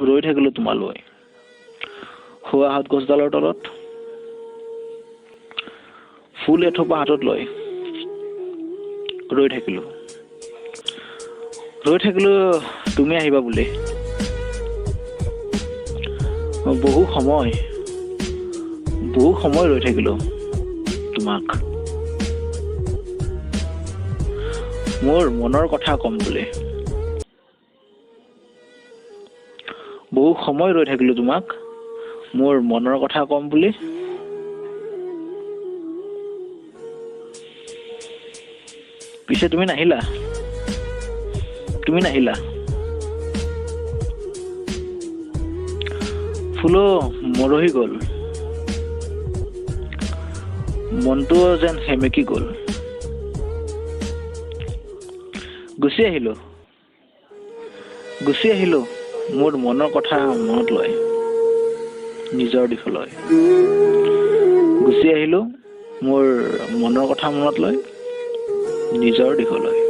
ৰৈ থাকিলো তোমালৈ হোৱাহাত গছডালৰ তলত ফুল এথোপা হাতত লৈ ৰৈ থাকিলো তুমি আহিবা বুলি বহু সময় ৰৈ থাকিলো তোমাক মোৰ মনৰ কথা কম বুলি বহু সময় ৰৈ থাকিলো তোমাক মোৰ মনৰ কথা কম বুলি পিছে তুমি নাহিলা ফুলো মৰহি গল মনটো যেন হেমেকি গল গুচি আহিলো মোৰ মনৰ কথা মনত লৈ নিজৰ দিশলৈ গুচি আহিলো মোৰ মনৰ কথা মনত লৈ নিজৰ দিশলৈ